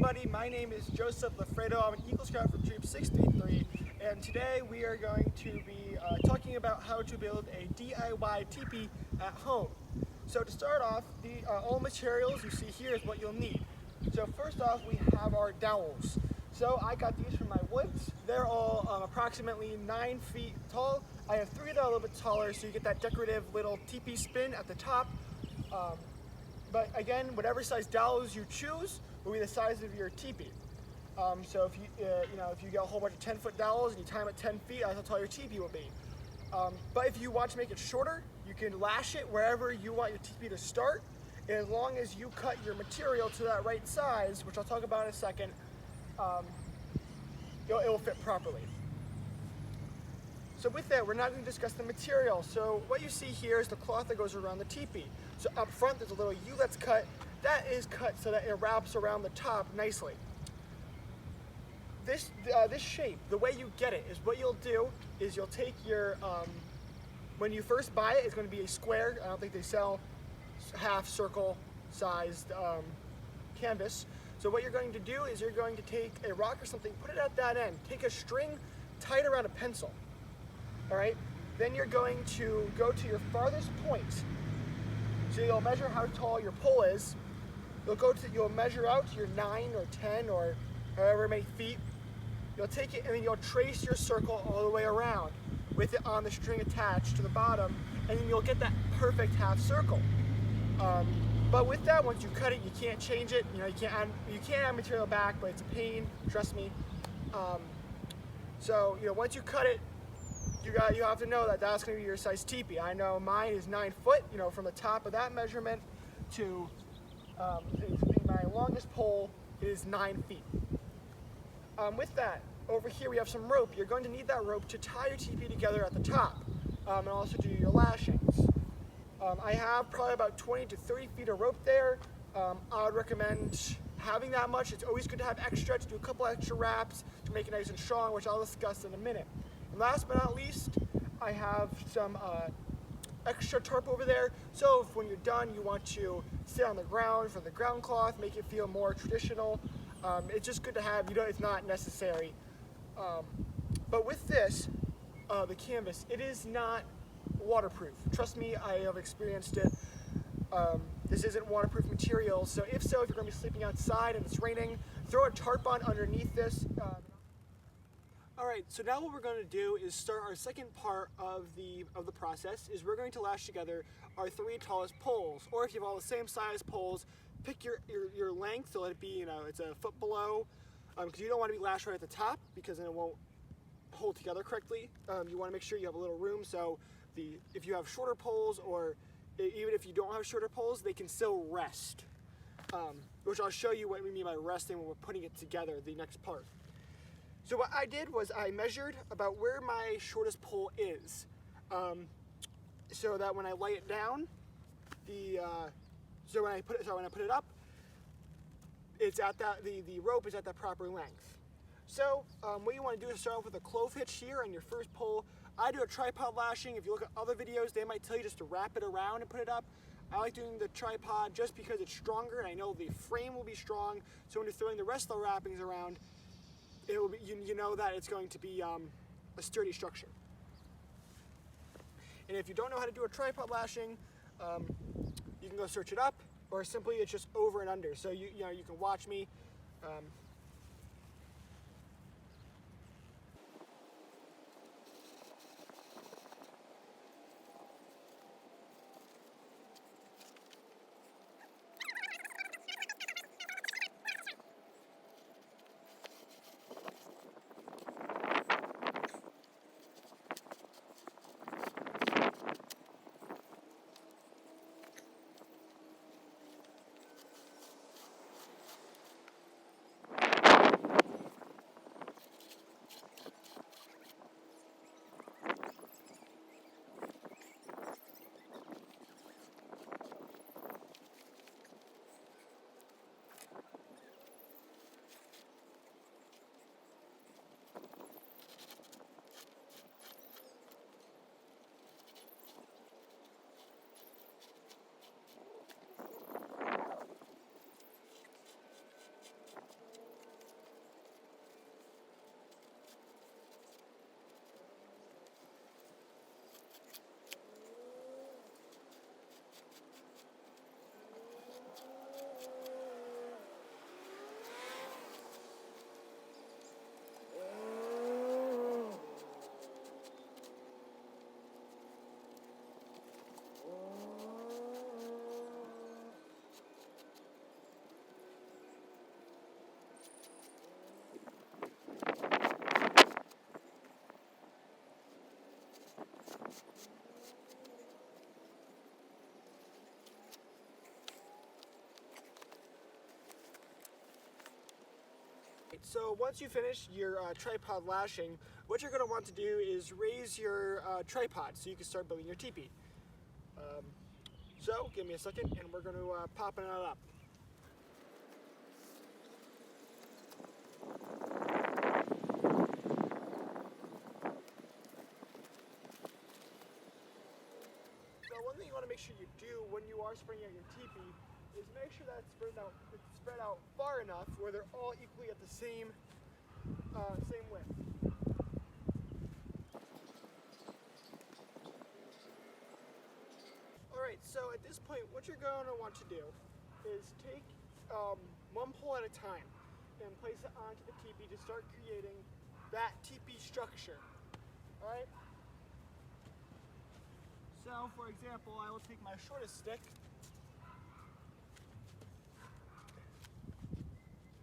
everybody, my name is Joseph Lafredo. I'm an Eagle Scout for Troop 633, and today we are going to be talking about how to build a DIY teepee at home. So to start off, all materials you see here is what you'll need. So first off, we have our dowels. So I got these from my woods. They're all approximately 9 feet tall. I have 3 that are a little bit taller, so you get that decorative little teepee spin at the top. But again, whatever size dowels you choose will be the size of your teepee. So if you get a whole bunch of 10-foot dowels and you tie them at 10 feet, that's how tall your teepee will be. But if you want to make it shorter, you can lash it wherever you want your teepee to start. And as long as you cut your material to that right size, which I'll talk about in a second, it will fit properly. So with that, we're not going to discuss the material. So what you see here is the cloth that goes around the teepee. So up front, there's a little U that's cut. That is cut so that it wraps around the top nicely. This shape, the way you get it, is what you'll do is you'll take your, when you first buy it, it's going to be a square. I don't think they sell half circle sized canvas. So what you're going to do is you're going to take a rock or something, put it at that end, take a string, tie it around a pencil. All right, then you're going to go to your farthest point. So you'll measure how tall your pole is. You'll measure out to your 9 or 10 or however many feet. You'll take it and then you'll trace your circle all the way around with it on the string attached to the bottom, and then you'll get that perfect half circle. But with that, once you cut it, you can't change it. You can't add material back, but it's a pain. Trust me. So once you cut it, you have to know that that's going to be your size teepee. I know mine is 9 foot. From the top of that measurement to my longest pole is 9 feet. With that, over here we have some rope. You're going to need that rope to tie your teepee together at the top, and also do your lashings. I have probably about 20 to 30 feet of rope there. I would recommend having that much. It's always good to have extra, to do a couple extra wraps to make it nice and strong, which I'll discuss in a minute. And last but not least, I have some extra tarp over there. So if when you're done, you want to sit on the ground for the ground cloth, make it feel more traditional. It's just good to have. It's not necessary. But with this, the canvas, it is not waterproof. Trust me, I have experienced it. This isn't waterproof material. So if you're going to be sleeping outside and it's raining, throw a tarp on underneath this. Alright, so now what we're going to do is start our second part of the process. Is we're going to lash together our 3 tallest poles, or if you have all the same size poles, pick your length, so let it be, it's a foot below, because you don't want to be lashed right at the top, because then it won't hold together correctly. You want to make sure you have a little room, so if you have shorter poles, or even if you don't have shorter poles, they can still rest, which I'll show you what we mean by resting when we're putting it together, the next part. So what I did was I measured about where my shortest pole is, so that when I lay it down, when I put it up, it's at the rope is at that proper length. So what you want to do is start off with a clove hitch here on your first pole. I do a tripod lashing. If you look at other videos, they might tell you just to wrap it around and put it up. I like doing the tripod just because it's stronger, and I know the frame will be strong. So when you're throwing the rest of the wrappings around, it will be, you know that it's going to be a sturdy structure. And if you don't know how to do a tripod lashing, you can go search it up, or simply it's just over and under. So you can watch me. Alright, so once you finish your tripod lashing, what you're going to want to do is raise your tripod so you can start building your teepee. So give me a second and we're going to pop it up. So one thing you want to make sure you do when you are spreading out your teepee is make sure that it's spread out far enough where they're all equally at the same width. Alright, so at this point what you're going to want to do is take one pole at a time and place it onto the teepee to start creating that teepee structure. Alright? So for example, I will take my shortest stick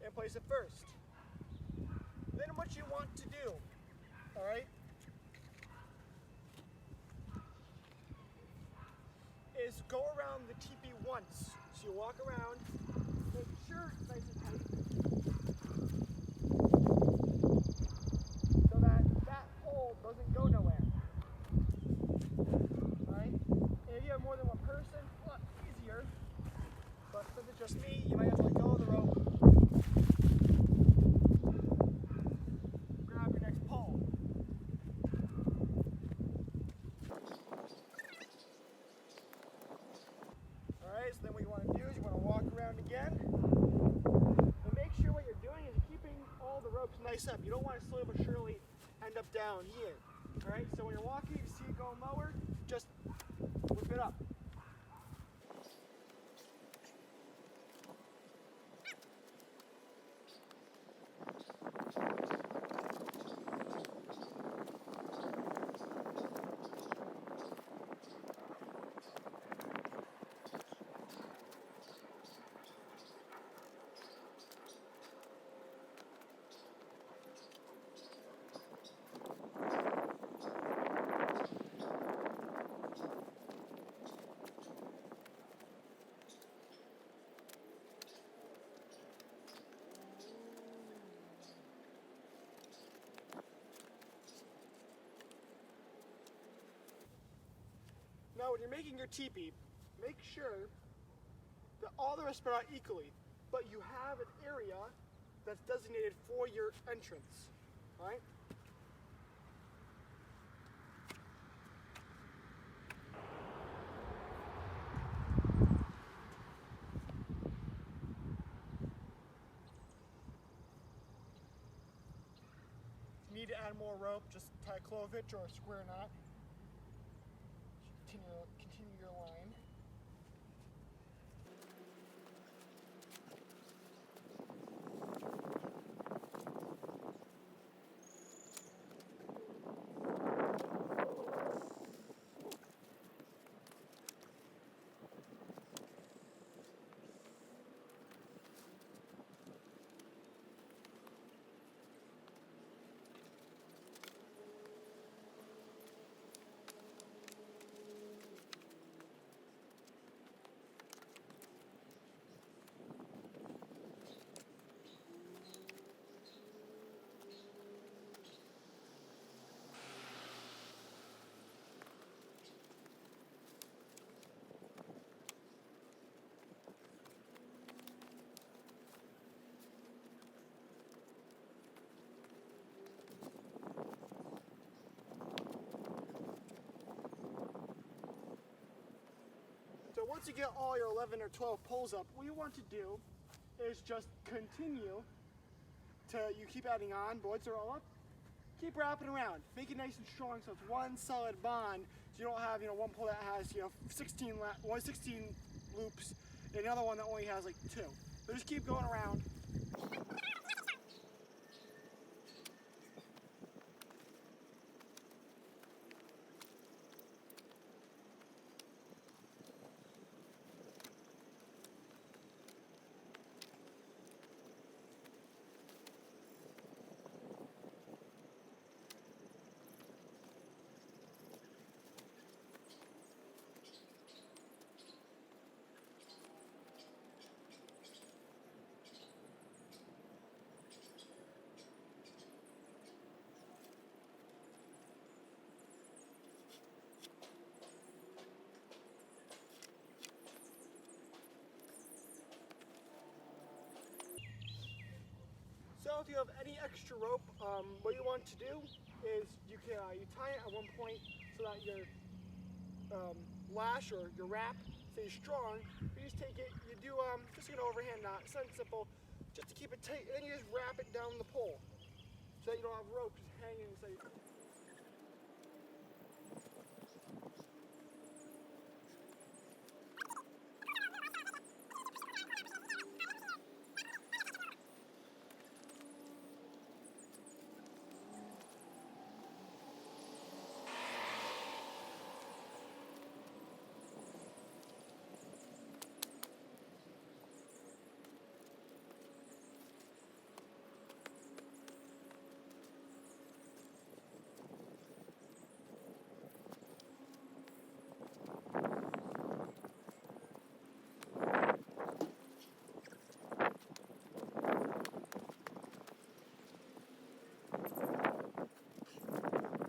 and place it first. Then what you want to do, alright, is go around the teepee once. So you walk around, make sure it's nice and tight, so that pole doesn't go nowhere. Alright? And if you have more than one person, a lot easier. But since it's just me, you might have to let go of the rope. Grab your next pole. Alright, so then what you want to do is you want to walk around again. And make sure what you're doing is keeping all the ropes nice up. You don't want to slowly but surely end up down here. Alright, so when you're walking, you see it going lower, just whip it up. Now when you're making your teepee, make sure that all the rest spread out equally, but you have an area that's designated for your entrance, right? If you need to add more rope, just tie a clove hitch or a square knot. Continue your line. So once you get all your 11 or 12 poles up, what you want to do is just continue to, you keep adding on, but once they're all up, keep wrapping around. Make it nice and strong so it's one solid bond, so you don't have, one pole that has, 16 loops, and another one that only has like 2. So just keep going around. if you have any extra rope, what you want to do is you tie it at one point so that your lash or your wrap stays strong. You just take it, you do just an overhand knot. It's not simple, just to keep it tight, and then you just wrap it down the pole so that you don't have rope just hanging inside.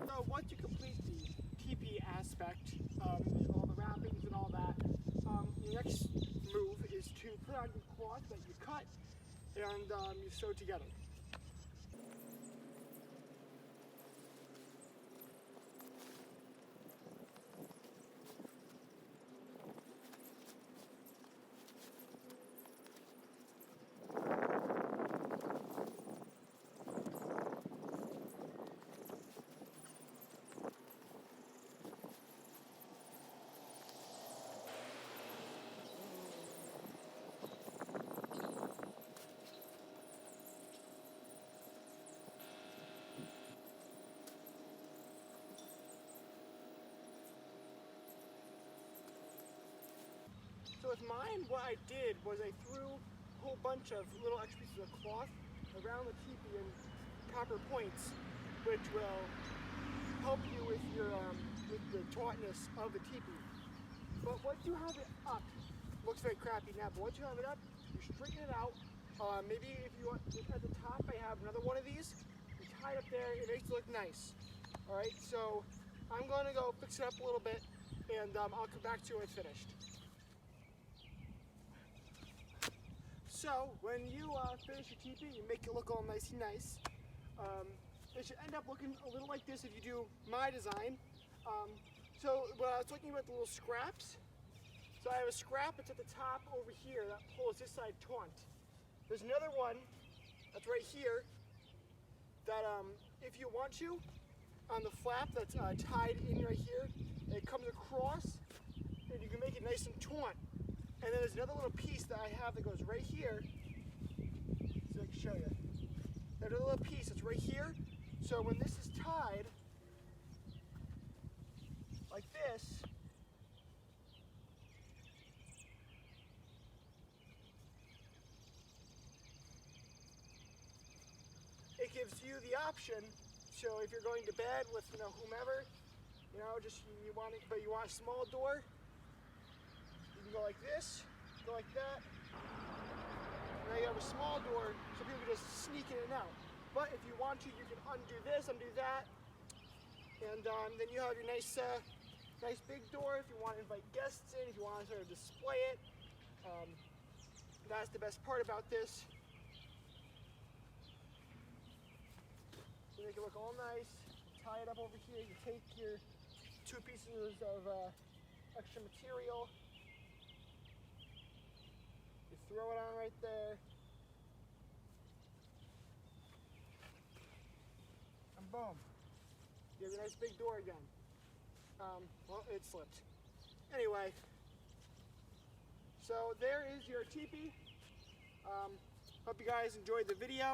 So once you complete the teepee aspect, all the wrappings and all that, the next move is to put on your cloth that you cut and you sew together. So with mine, what I did was I threw a whole bunch of little extra pieces of cloth around the teepee in proper points, which will help you with your with the tautness of the teepee. But once you have it up, looks very crappy now, but once you have it up, you straighten it out. Maybe if you want, if at the top I have another one of these, you tie it up there, it makes it look nice. All right, so I'm going to go fix it up a little bit, and I'll come back to you when it's finished. So when you finish your teepee, you make it look all nice and nice. It should end up looking a little like this if you do my design. So when I was talking about the little scraps, so I have a scrap that's at the top over here that pulls this side taut. There's another one that's right here that if you want to, on the flap that's tied in right here, it comes across and you can make it nice and taut. And then there's another little piece that I have that goes right here. So I can show you. There's a little piece that's right here. So when this is tied, like this, it gives you the option. So if you're going to bed with whomever, just you want it, but you want a small door, you can go like this, go like that. And now you have a small door, so people can just sneak in and out. But if you want to, you can undo this, undo that, and then you have your nice, nice big door. If you want to invite guests in, if you want to sort of display it, that's the best part about this. So make it look all nice. Tie it up over here. You take your 2 pieces of extra material. You throw it on right there. And boom. You have a nice big door again. Well, it slipped. Anyway, so there is your teepee. Hope you guys enjoyed the video.